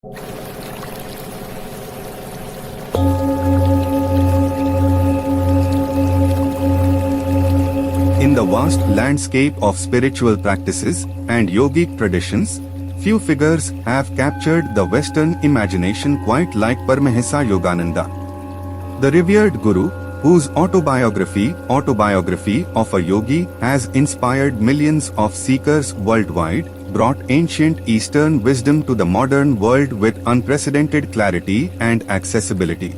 In the vast landscape of spiritual practices and yogic traditions, few figures have captured the Western imagination quite like Paramahansa Yogananda. The revered Guru, whose autobiography of a yogi has inspired millions of seekers worldwide, brought ancient Eastern wisdom to the modern world with unprecedented clarity and accessibility.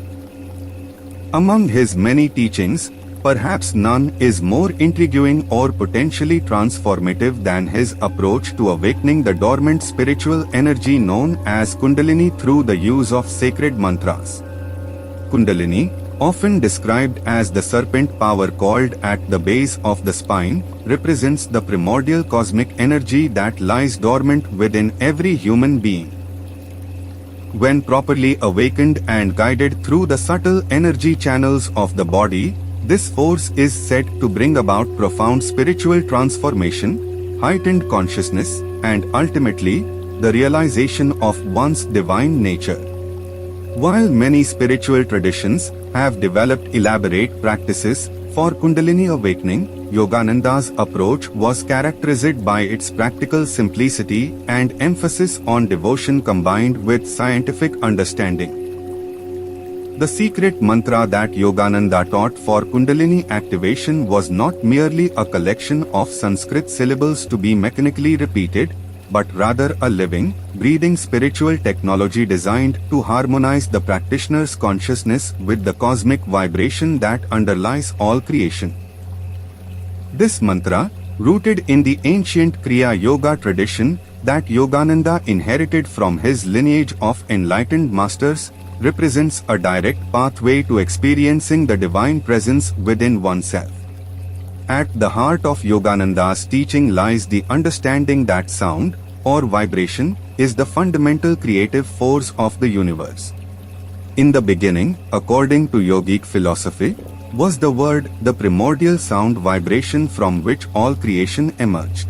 Among his many teachings, perhaps none is more intriguing or potentially transformative than his approach to awakening the dormant spiritual energy known as Kundalini through the use of sacred mantras. Kundalini, often described as the serpent power called at the base of the spine, represents the primordial cosmic energy that lies dormant within every human being. When properly awakened and guided through the subtle energy channels of the body, this force is said to bring about profound spiritual transformation, heightened consciousness, and ultimately, the realization of one's divine nature. While many spiritual traditions have developed elaborate practices for Kundalini awakening, Yogananda's approach was characterized by its practical simplicity and emphasis on devotion combined with scientific understanding. The secret mantra that Yogananda taught for Kundalini activation was not merely a collection of Sanskrit syllables to be mechanically repeated, but rather a living, breathing spiritual technology designed to harmonize the practitioner's consciousness with the cosmic vibration that underlies all creation. This mantra, rooted in the ancient Kriya Yoga tradition that Yogananda inherited from his lineage of enlightened masters, represents a direct pathway to experiencing the divine presence within oneself. At the heart of Yogananda's teaching lies the understanding that sound, or vibration, is the fundamental creative force of the universe. In the beginning, according to yogic philosophy, was the word, the primordial sound vibration from which all creation emerged.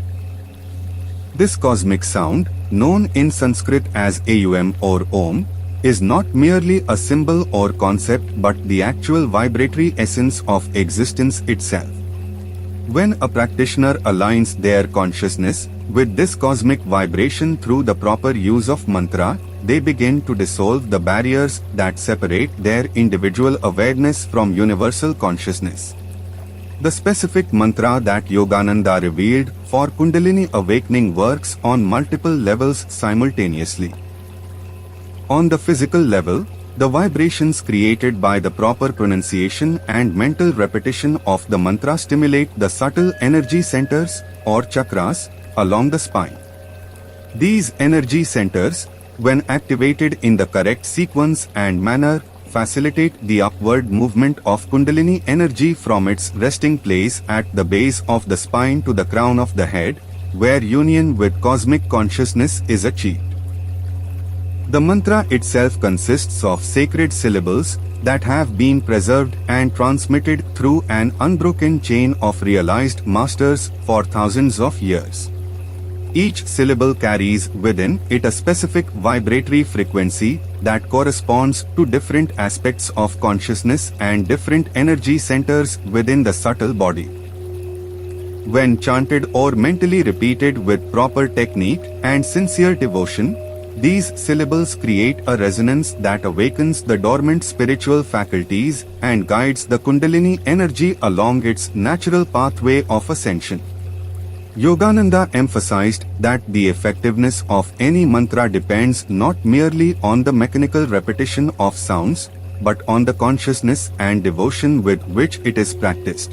This cosmic sound, known in Sanskrit as Aum or Om, is not merely a symbol or concept but the actual vibratory essence of existence itself. When a practitioner aligns their consciousness with this cosmic vibration through the proper use of mantra, they begin to dissolve the barriers that separate their individual awareness from universal consciousness. The specific mantra that Yogananda revealed for Kundalini awakening works on multiple levels simultaneously. On the physical level, the vibrations created by the proper pronunciation and mental repetition of the mantra stimulate the subtle energy centers, or chakras, along the spine. These energy centers, when activated in the correct sequence and manner, facilitate the upward movement of Kundalini energy from its resting place at the base of the spine to the crown of the head, where union with cosmic consciousness is achieved. The mantra itself consists of sacred syllables that have been preserved and transmitted through an unbroken chain of realized masters for thousands of years. Each syllable carries within it a specific vibratory frequency that corresponds to different aspects of consciousness and different energy centers within the subtle body. When chanted or mentally repeated with proper technique and sincere devotion, these syllables create a resonance that awakens the dormant spiritual faculties and guides the Kundalini energy along its natural pathway of ascension. Yogananda emphasized that the effectiveness of any mantra depends not merely on the mechanical repetition of sounds, but on the consciousness and devotion with which it is practiced.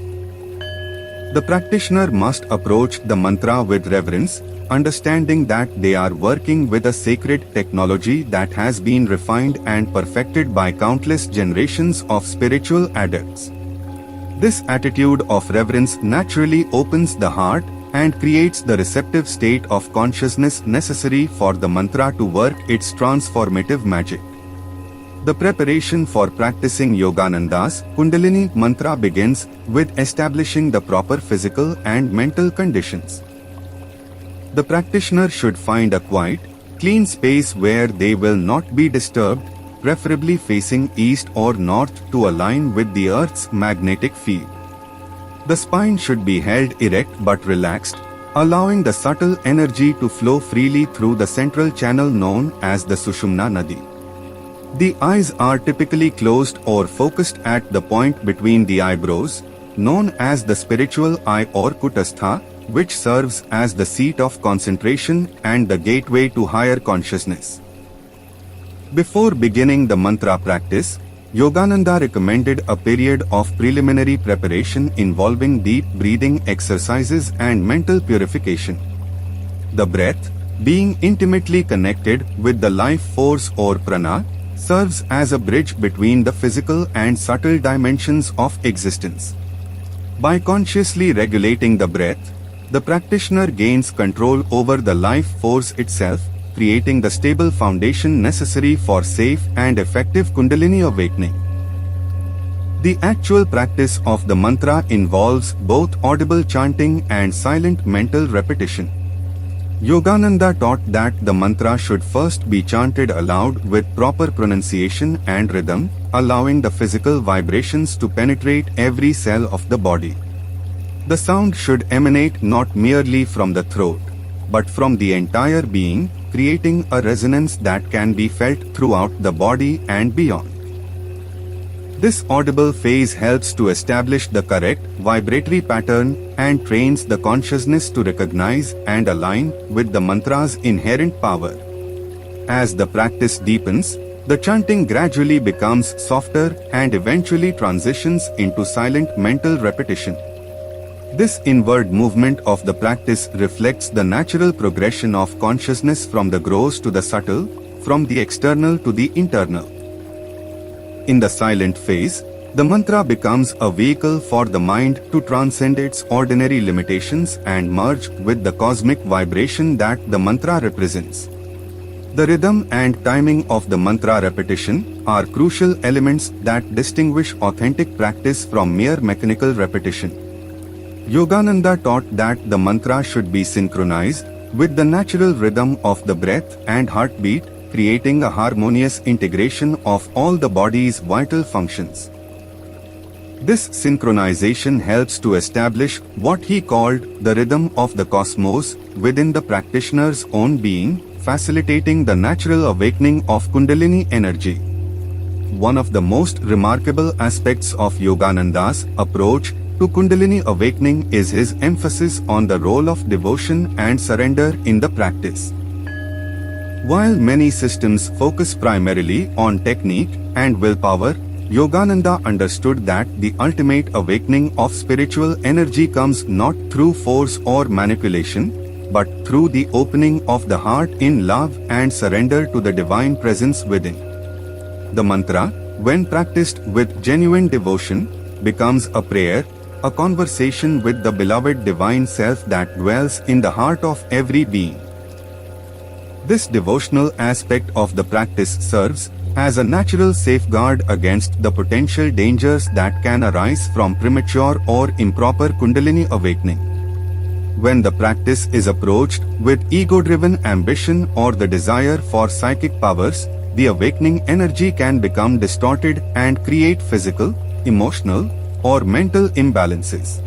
The practitioner must approach the mantra with reverence, understanding that they are working with a sacred technology that has been refined and perfected by countless generations of spiritual adepts. This attitude of reverence naturally opens the heart and creates the receptive state of consciousness necessary for the mantra to work its transformative magic. The preparation for practicing Yogananda's Kundalini mantra begins with establishing the proper physical and mental conditions. The practitioner should find a quiet, clean space where they will not be disturbed, preferably facing east or north to align with the Earth's magnetic field. The spine should be held erect but relaxed, allowing the subtle energy to flow freely through the central channel known as the Sushumna Nadi. The eyes are typically closed or focused at the point between the eyebrows, known as the spiritual eye or kutastha, which serves as the seat of concentration and the gateway to higher consciousness. Before beginning the mantra practice, Yogananda recommended a period of preliminary preparation involving deep breathing exercises and mental purification. The breath, being intimately connected with the life force or prana, serves as a bridge between the physical and subtle dimensions of existence. By consciously regulating the breath, the practitioner gains control over the life force itself, creating the stable foundation necessary for safe and effective Kundalini awakening. The actual practice of the mantra involves both audible chanting and silent mental repetition. Yogananda taught that the mantra should first be chanted aloud with proper pronunciation and rhythm, allowing the physical vibrations to penetrate every cell of the body. The sound should emanate not merely from the throat, but from the entire being, creating a resonance that can be felt throughout the body and beyond. This audible phase helps to establish the correct vibratory pattern and trains the consciousness to recognize and align with the mantra's inherent power. As the practice deepens, the chanting gradually becomes softer and eventually transitions into silent mental repetition. This inward movement of the practice reflects the natural progression of consciousness from the gross to the subtle, from the external to the internal. In the silent phase, the mantra becomes a vehicle for the mind to transcend its ordinary limitations and merge with the cosmic vibration that the mantra represents. The rhythm and timing of the mantra repetition are crucial elements that distinguish authentic practice from mere mechanical repetition. Yogananda taught that the mantra should be synchronized with the natural rhythm of the breath and heartbeat, creating a harmonious integration of all the body's vital functions. This synchronization helps to establish what he called the rhythm of the cosmos within the practitioner's own being, facilitating the natural awakening of Kundalini energy. One of the most remarkable aspects of Yogananda's approach to Kundalini awakening is his emphasis on the role of devotion and surrender in the practice. While many systems focus primarily on technique and willpower, Yogananda understood that the ultimate awakening of spiritual energy comes not through force or manipulation, but through the opening of the heart in love and surrender to the divine presence within. The mantra, when practiced with genuine devotion, becomes a prayer, a conversation with the beloved divine self that dwells in the heart of every being. This devotional aspect of the practice serves as a natural safeguard against the potential dangers that can arise from premature or improper Kundalini awakening. When the practice is approached with ego-driven ambition or the desire for psychic powers, the awakening energy can become distorted and create physical, emotional, or mental imbalances.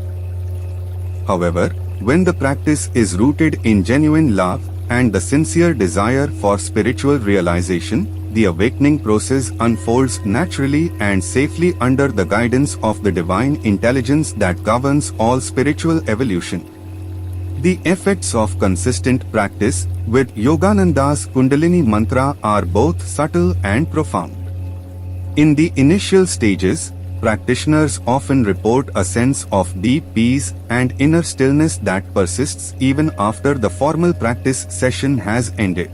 However, when the practice is rooted in genuine love and the sincere desire for spiritual realization, the awakening process unfolds naturally and safely under the guidance of the divine intelligence that governs all spiritual evolution. The effects of consistent practice with Yogananda's Kundalini mantra are both subtle and profound. In the initial stages, practitioners often report a sense of deep peace and inner stillness that persists even after the formal practice session has ended.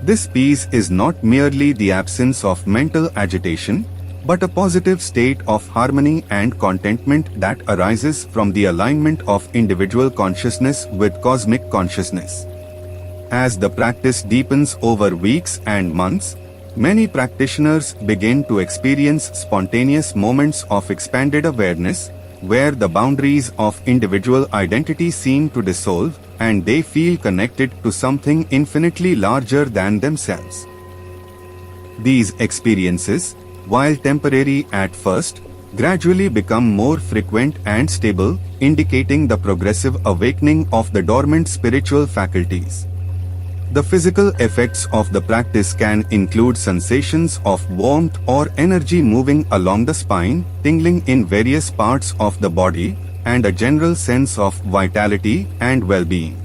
This peace is not merely the absence of mental agitation, but a positive state of harmony and contentment that arises from the alignment of individual consciousness with cosmic consciousness. As the practice deepens over weeks and months, many practitioners begin to experience spontaneous moments of expanded awareness, where the boundaries of individual identity seem to dissolve, and they feel connected to something infinitely larger than themselves. These experiences, while temporary at first, gradually become more frequent and stable, indicating the progressive awakening of the dormant spiritual faculties. The physical effects of the practice can include sensations of warmth or energy moving along the spine, tingling in various parts of the body, and a general sense of vitality and well-being.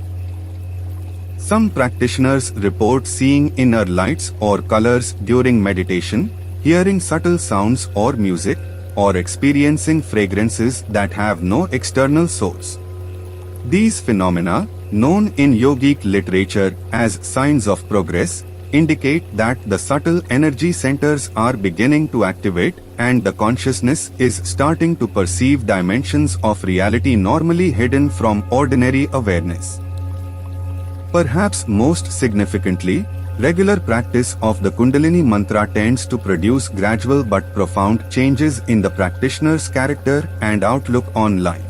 Some practitioners report seeing inner lights or colors during meditation, hearing subtle sounds or music, or experiencing fragrances that have no external source. These phenomena, known in yogic literature as signs of progress, indicate that the subtle energy centers are beginning to activate and the consciousness is starting to perceive dimensions of reality normally hidden from ordinary awareness. Perhaps most significantly, regular practice of the Kundalini mantra tends to produce gradual but profound changes in the practitioner's character and outlook on life.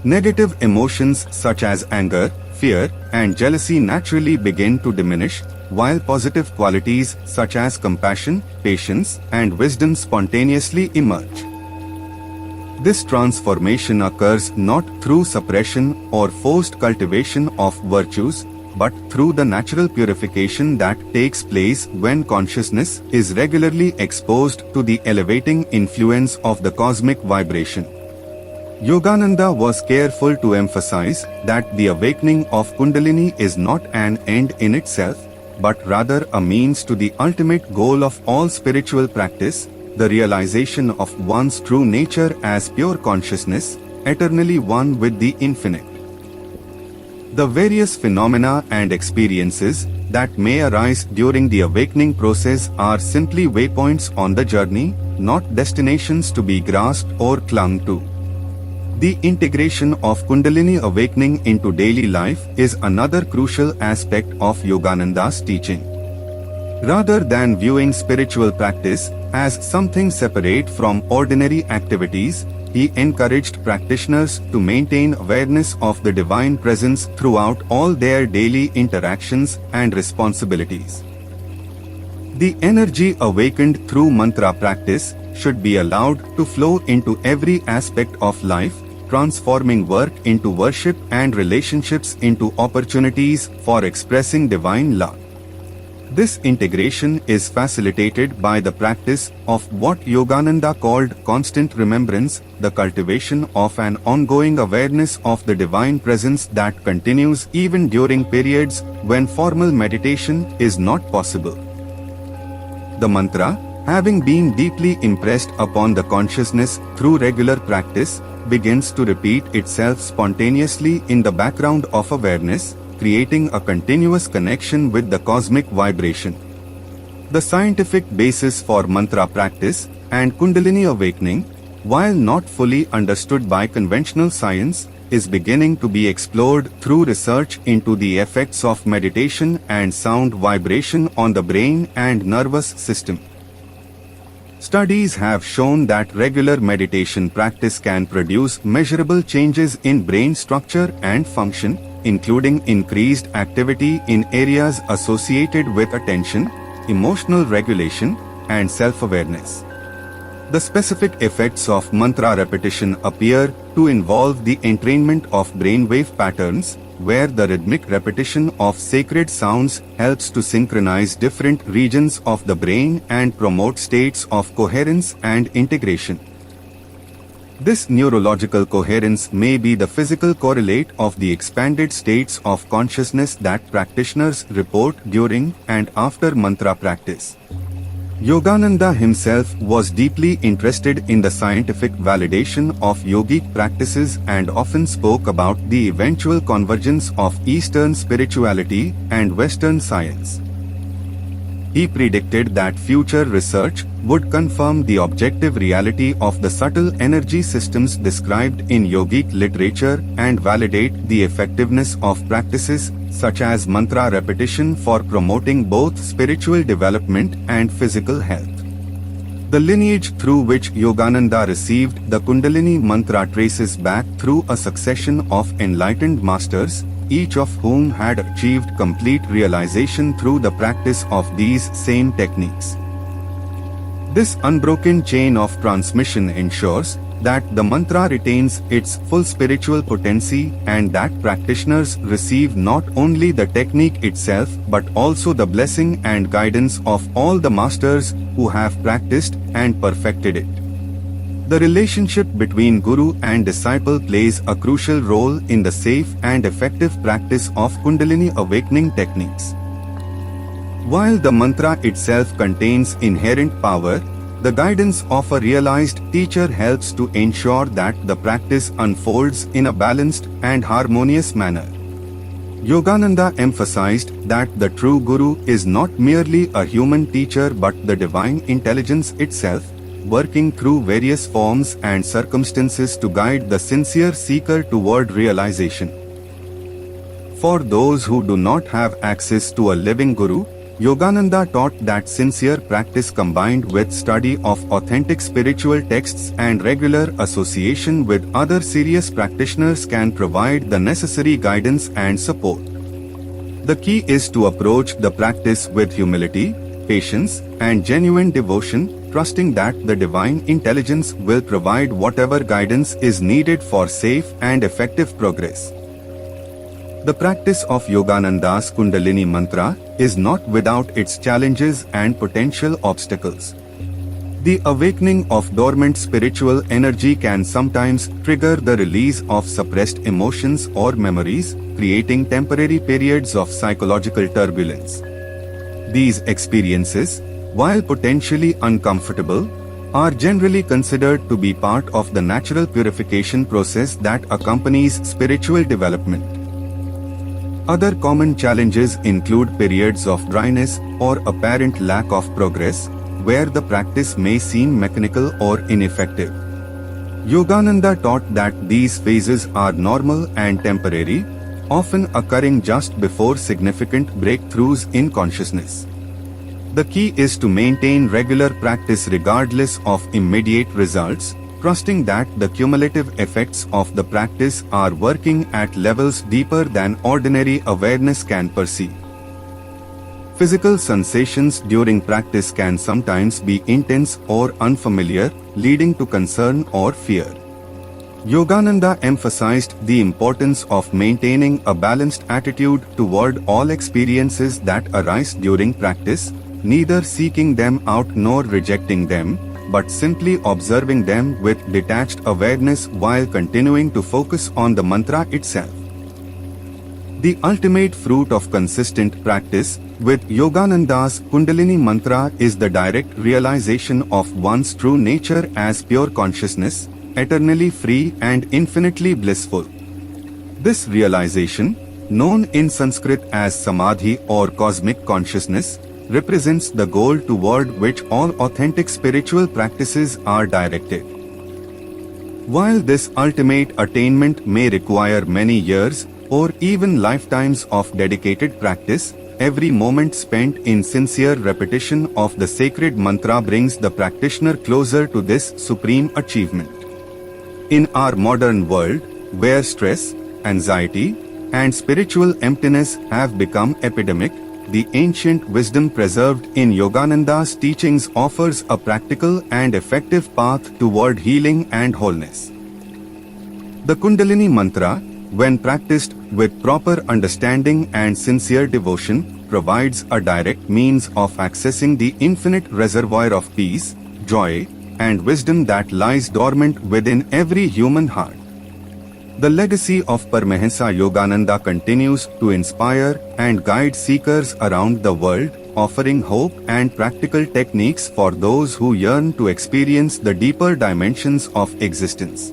Negative emotions such as anger, fear, and jealousy naturally begin to diminish, while positive qualities such as compassion, patience, and wisdom spontaneously emerge. This transformation occurs not through suppression or forced cultivation of virtues, but through the natural purification that takes place when consciousness is regularly exposed to the elevating influence of the cosmic vibration. Yogananda was careful to emphasize that the awakening of Kundalini is not an end in itself, but rather a means to the ultimate goal of all spiritual practice, the realization of one's true nature as pure consciousness, eternally one with the infinite. The various phenomena and experiences that may arise during the awakening process are simply waypoints on the journey, not destinations to be grasped or clung to. The integration of Kundalini awakening into daily life is another crucial aspect of Yogananda's teaching. Rather than viewing spiritual practice as something separate from ordinary activities, he encouraged practitioners to maintain awareness of the divine presence throughout all their daily interactions and responsibilities. The energy awakened through mantra practice should be allowed to flow into every aspect of life, transforming work into worship and relationships into opportunities for expressing divine love. This integration is facilitated by the practice of what Yogananda called constant remembrance, the cultivation of an ongoing awareness of the divine presence that continues even during periods when formal meditation is not possible. The mantra, having been deeply impressed upon the consciousness through regular practice, begins to repeat itself spontaneously in the background of awareness, creating a continuous connection with the cosmic vibration. The scientific basis for mantra practice and Kundalini awakening, while not fully understood by conventional science, is beginning to be explored through research into the effects of meditation and sound vibration on the brain and nervous system. Studies have shown that regular meditation practice can produce measurable changes in brain structure and function, including increased activity in areas associated with attention, emotional regulation, and self-awareness. The specific effects of mantra repetition appear to involve the entrainment of brainwave patterns, where the rhythmic repetition of sacred sounds helps to synchronize different regions of the brain and promote states of coherence and integration. This neurological coherence may be the physical correlate of the expanded states of consciousness that practitioners report during and after mantra practice. Yogananda himself was deeply interested in the scientific validation of yogic practices and often spoke about the eventual convergence of Eastern spirituality and Western science. He predicted that future research would confirm the objective reality of the subtle energy systems described in yogic literature and validate the effectiveness of practices such as mantra repetition for promoting both spiritual development and physical health. The lineage through which Yogananda received the Kundalini mantra traces back through a succession of enlightened masters, each of whom had achieved complete realization through the practice of these same techniques. This unbroken chain of transmission ensures that the mantra retains its full spiritual potency and that practitioners receive not only the technique itself but also the blessing and guidance of all the masters who have practiced and perfected it. The relationship between guru and disciple plays a crucial role in the safe and effective practice of Kundalini awakening techniques. While the mantra itself contains inherent power, the guidance of a realized teacher helps to ensure that the practice unfolds in a balanced and harmonious manner. Yogananda emphasized that the true guru is not merely a human teacher but the divine intelligence itself, working through various forms and circumstances to guide the sincere seeker toward realization. For those who do not have access to a living guru, Yogananda taught that sincere practice combined with study of authentic spiritual texts and regular association with other serious practitioners can provide the necessary guidance and support. The key is to approach the practice with humility, patience, and genuine devotion, trusting that the divine intelligence will provide whatever guidance is needed for safe and effective progress. The practice of Yogananda's Kundalini mantra is not without its challenges and potential obstacles. The awakening of dormant spiritual energy can sometimes trigger the release of suppressed emotions or memories, creating temporary periods of psychological turbulence. These experiences, while potentially uncomfortable, are generally considered to be part of the natural purification process that accompanies spiritual development. Other common challenges include periods of dryness or apparent lack of progress, where the practice may seem mechanical or ineffective. Yogananda taught that these phases are normal and temporary, often occurring just before significant breakthroughs in consciousness. The key is to maintain regular practice regardless of immediate results, trusting that the cumulative effects of the practice are working at levels deeper than ordinary awareness can perceive. Physical sensations during practice can sometimes be intense or unfamiliar, leading to concern or fear. Yogananda emphasized the importance of maintaining a balanced attitude toward all experiences that arise during practice, neither seeking them out nor rejecting them, but simply observing them with detached awareness while continuing to focus on the mantra itself. The ultimate fruit of consistent practice with Yogananda's Kundalini mantra is the direct realization of one's true nature as pure consciousness, eternally free and infinitely blissful. This realization, known in Sanskrit as samadhi or cosmic consciousness, represents the goal toward which all authentic spiritual practices are directed. While this ultimate attainment may require many years or even lifetimes of dedicated practice, every moment spent in sincere repetition of the sacred mantra brings the practitioner closer to this supreme achievement. In our modern world, where stress, anxiety, and spiritual emptiness have become epidemic, the ancient wisdom preserved in Yogananda's teachings offers a practical and effective path toward healing and wholeness. The Kundalini mantra, when practiced with proper understanding and sincere devotion, provides a direct means of accessing the infinite reservoir of peace, joy, and wisdom that lies dormant within every human heart. The legacy of Paramahansa Yogananda continues to inspire and guide seekers around the world, offering hope and practical techniques for those who yearn to experience the deeper dimensions of existence.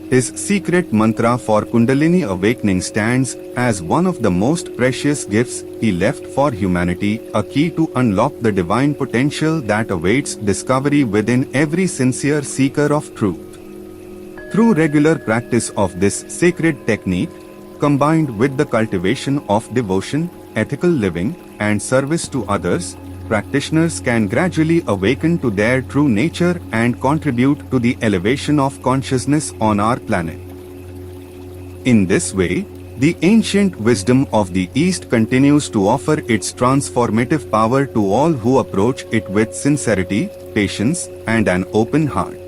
His secret mantra for Kundalini awakening stands as one of the most precious gifts he left for humanity, a key to unlock the divine potential that awaits discovery within every sincere seeker of truth. Through regular practice of this sacred technique, combined with the cultivation of devotion, ethical living, and service to others, practitioners can gradually awaken to their true nature and contribute to the elevation of consciousness on our planet. In this way, The ancient wisdom of the East continues to offer its transformative power to all who approach it with sincerity, patience, and an open heart.